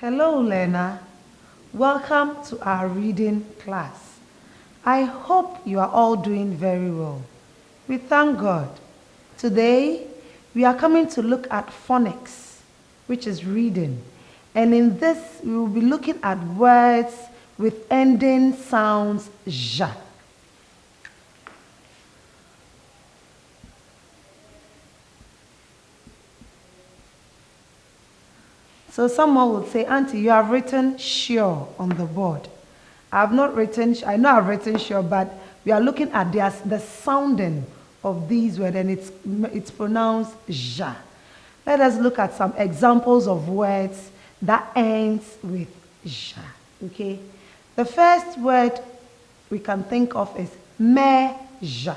Hello, learner. Welcome to our reading class. I hope you are all doing very well. We thank God. Today, we are coming to look at phonics, which is reading. And in this, we will be looking at words with ending sounds ja. So someone will say, Auntie, you have written sure on the board. I have not written, I know I've written sure, but we are looking at the sounding of these words, and it's pronounced ja. Let us look at some examples of words that ends with ja. Okay? The first word we can think of is measure.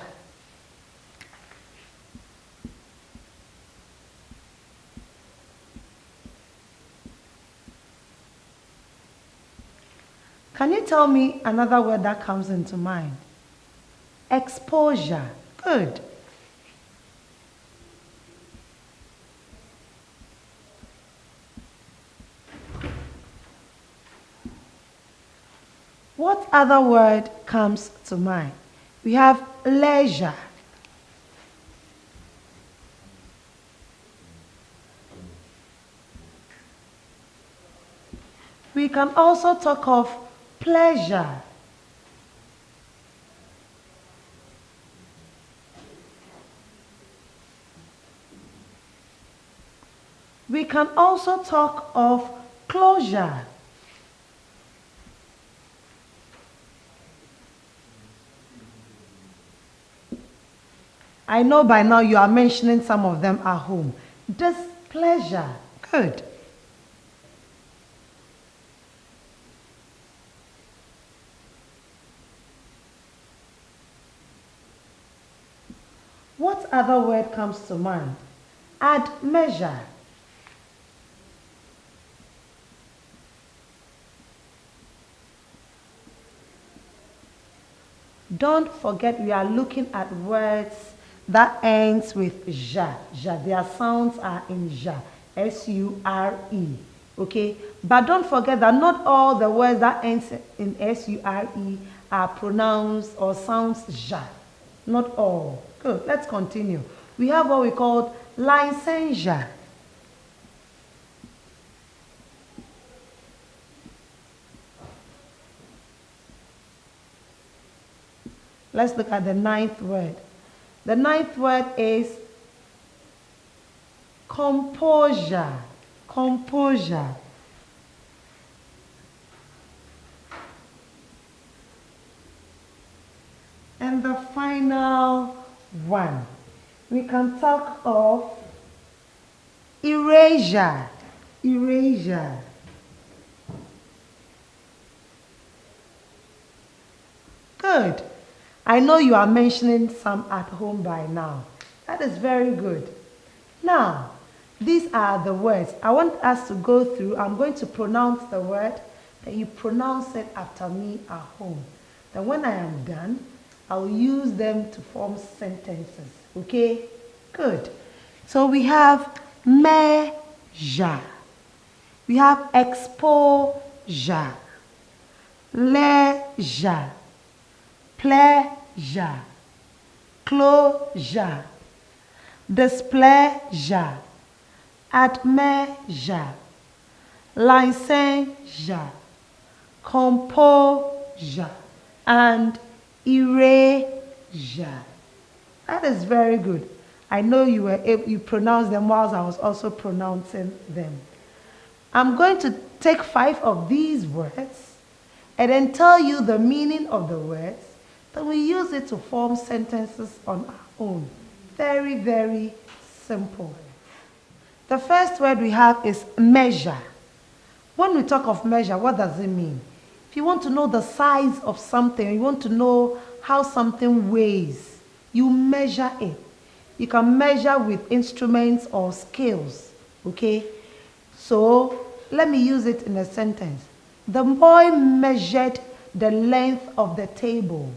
Can you tell me another word that comes into mind? Exposure. Good. What other word comes to mind? We have leisure. We can also talk of pleasure. We can also talk of closure. I know by now you are mentioning some of them at home. Displeasure. Good. What other word comes to mind? Admeasure. Don't forget we are looking at words that ends with ja. Ja. Their sounds are in ja. S-U-R-E. Okay? But don't forget that not all the words that ends in S-U-R-E are pronounced or sounds ja. Not all. Good. Let's continue. We have what we call licensure. Let's look at the ninth word. The ninth word is composure. Composure. And the final one, we can talk of erasure. Erasure. Good. I know you are mentioning some at home by now. That is very good. Now, these are the words. I want us to go through. I'm going to pronounce the word, then you pronounce it after me at home. Then when I am done, I'll use them to form sentences. Okay? Good. So we have measure. We have exposure. Leisure. Pleasure. Closure. Displeasure. Admeasure. Licensure. Composure. And erasure. That is very good. I know you pronounced them whilst I was also pronouncing them. I'm going to take 5 of these words and then tell you the meaning of the words. Then we use it to form sentences on our own. Very, very simple. The first word we have is measure. When we talk of measure, what does it mean? If you want to know the size of something, you want to know how something weighs, you measure it. You can measure with instruments or scales, okay? So let me use it in a sentence. The boy measured the length of the table.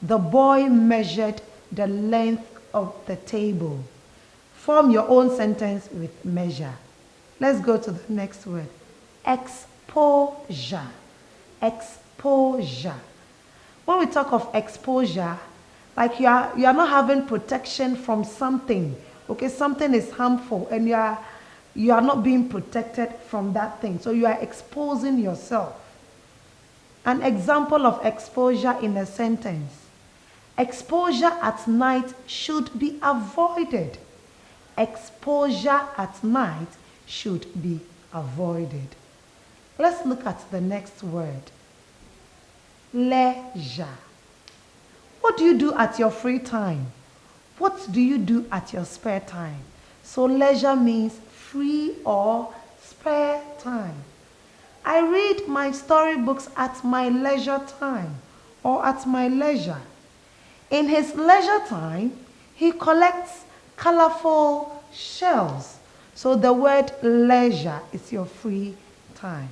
The boy measured the length of the table. Form your own sentence with measure. Let's go to the next word. exposure. Exposure. When we talk of exposure, like you are not having protection from something. Okay, something is harmful and you are not being protected from that thing. So you are exposing yourself. An example of exposure in a sentence. Exposure at night should be avoided. Exposure at night should be avoided. Let's look at the next word. Leisure. What do you do at your free time? What do you do at your spare time? So leisure means free or spare time. I read my storybooks at my leisure time or at my leisure. In his leisure time, he collects colorful shells. So the word leisure is your free time.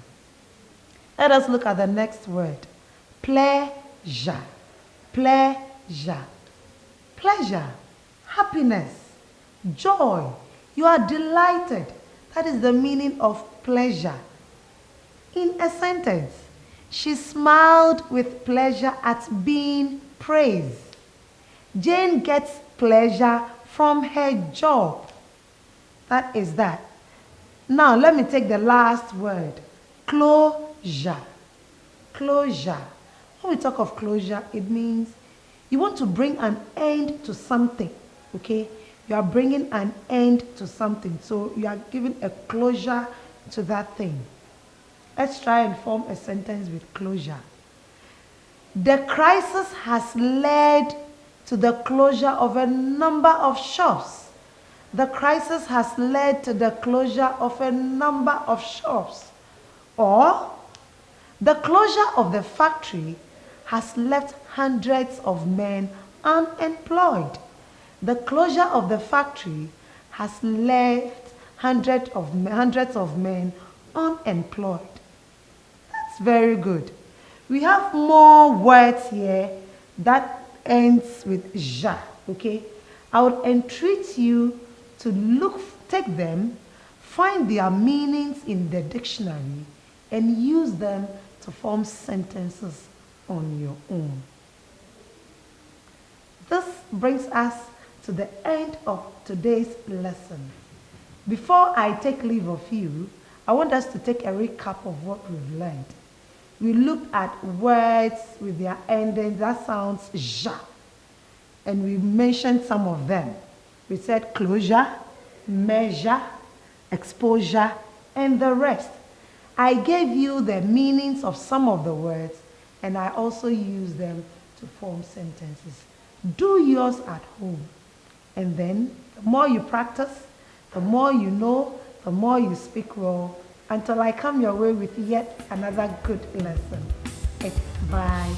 Let us look at the next word. Pleasure. Pleasure. Pleasure. Happiness. Joy. You are delighted. That is the meaning of pleasure. In a sentence, she smiled with pleasure at being praised. Jane gets pleasure from her job. That is that. Now let me take the last word. Closure. Closure. When we talk of closure, it means you want to bring an end to something. Okay? You are bringing an end to something. So you are giving a closure to that thing. Let's try and form a sentence with closure. The crisis has led to the closure of a number of shops. The crisis has led to the closure of a number of shops. Or, the closure of the factory has left hundreds of men unemployed. The closure of the factory has left hundreds of men unemployed. That's very good. We have more words here that ends with ja, okay? I would entreat you to take them, find their meanings in the dictionary, and use them to form sentences on your own. This brings us to the end of today's lesson. Before I take leave of you, I want us to take a recap of what we've learned. We looked at words with their endings that sounds ja, and we mentioned some of them. We said closure, measure, exposure, and the rest. I gave you the meanings of some of the words, and I also used them to form sentences. Do yours at home. And then, the more you practice, the more you know, the more you speak well, until I come your way with yet another good lesson. Bye.